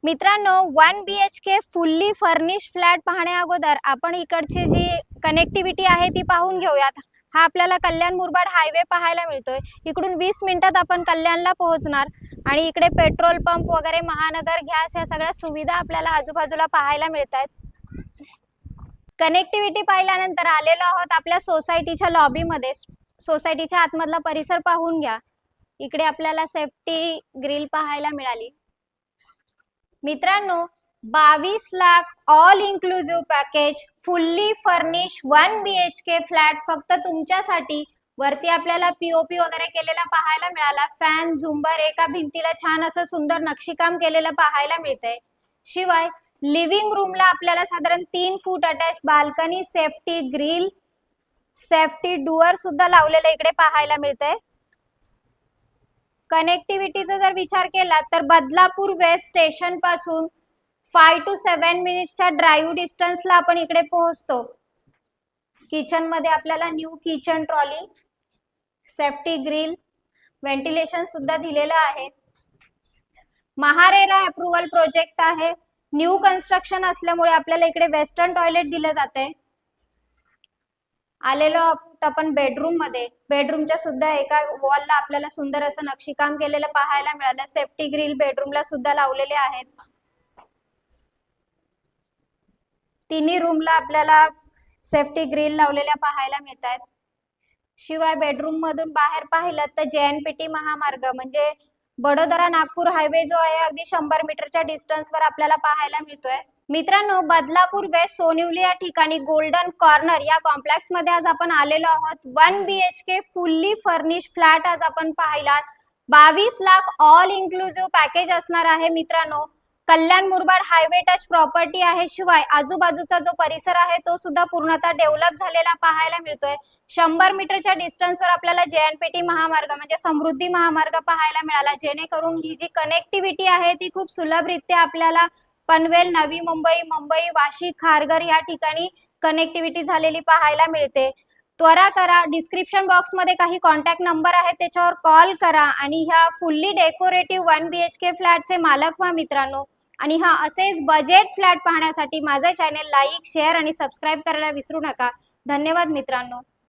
मित्रांनो, 1 BHK fully furnish flat पाहण्या अगोदर आपण इकडची जी कनेक्टिव्हिटी आहे ती पाहून घेऊयात। हा आपल्याला कल्याण मुरबाड हायवे पाहायला मिळतोय। इकडून 20 मिनिटात आपण कल्याणला पोहोचणार आणि इकडे पेट्रोल पंप वगैरे, महानगर गॅस या सगळ्या सुविधा आपल्याला आजूबाजूला पाहायला मिळतात। कनेक्टिव्हिटी पाहिल्यानंतर आलेलो आहोत आपल्या सोसायटीच्या लॉबीमध्ये। सोसायटीच्या आतमधला परिसर पाहून घ्या। इकडे आपल्याला सेफ्टी ग्रिल पाहायला मिळाली। मित्रांनो, 22 lakh all inclusive package fully furnish 1 BHK flat फक्त तुमच्यासाठी। वरती आपल्याला पीओपी वगैरे केलेला पाहायला मिळाला। फॅन, झुंबर, एका भिंतीला छान असं सुंदर नक्षीकाम केलेलं पाहायला मिळतंय। शिवाय लिव्हिंग रूमला आपल्याला साधारण 3 foot attach balcony, safety grill, safety door सुद्धा लावलेलं इकडे पाहायला मिळतंय। कनेक्टिव्हिटीचा जर विचार केला तर बदलापूर वेस्ट स्टेशन पासून 5 to 7 मिनिट्सच्या ड्राइव्ह डिस्टन्सला आपण इकडे पोहोचतो। किचन मध्ये आपल्याला new kitchen trolley, safety grill, ventilation सुद्धा दिलेलं आहे। महारेरा अप्रूव्हल प्रोजेक्ट आहे। न्यू कन्स्ट्रक्शन असल्यामुळे आपल्याला इकडे वेस्टर्न टॉयलेट दिलं जाते। आलेलो आपण बेडरूम मध्ये। बेडरूमच्या सुद्धा एका वॉलला आपल्याला सुंदर असं नक्षीकाम केलेलं पाहायला मिळालं। सेफ्टी ग्रिल बेडरूमला सुद्धा लावलेले आहेत। तिन्ही रूमला आपल्याला सेफ्टी ग्रिल लावलेल्या पाहायला मिळतात। शिवाय बेडरूम मधून बाहेर पाहिलं तर JNPT महामार्ग म्हणजे बडोदरा नागपूर हायवे जो आहे अगदी 100 मीटरच्या डिस्टन्सवर आपल्याला पाहायला मिळतोय। मित्रांनो, बदलापूर वेस्ट सोनिवली या ठिकाणी गोल्डन कॉर्नर या कॉम्प्लेक्स मध्ये आज आपण आलेलो आहोत। 1 BHK फुल्ली फर्निश फ्लॅट आज आपण पाहिलात। 22 लाख ऑल इन्क्लुसिव्ह पॅकेज असणार आहे। मित्रांनो, कल्याण मुरबाड हायवे टच प्रॉपर्टी आहे। शिवाय आजूबाजूचा जो परिसर आहे तो सुद्धा पूर्णतः डेव्हलप झालेला पाहायला मिळतोय। 100 मीटरच्या डिस्टन्सवर आपल्याला JNPT महामार्ग म्हणजे समृद्धी महामार्ग पाहायला मिळाला, जेणेकरून ही जी कनेक्टिव्हिटी आहे ती खूप सुलभरित्या आपल्याला पनवेल, नवी मुंबई, मुंबई, वाशी, खारघर या ठिकाणी कनेक्टिव्हिटी झालेली पाहायला मिळते। त्वरा करा, डिस्क्रिप्शन बॉक्स मध्ये काही कॉन्टॅक्ट नंबर आहे त्याच्यावर कॉल करा आणि ह्या फुल्ली डेकोरेटिव्ह 1 BHK फ्लॅटचे मालक व्हा मित्रांनो। आणि हा असेच बजेट फ्लॅट पाहण्यासाठी माझा चॅनल लाईक, शेअर आणि सबस्क्राइब करायला विसरू नका। धन्यवाद मित्रांनो।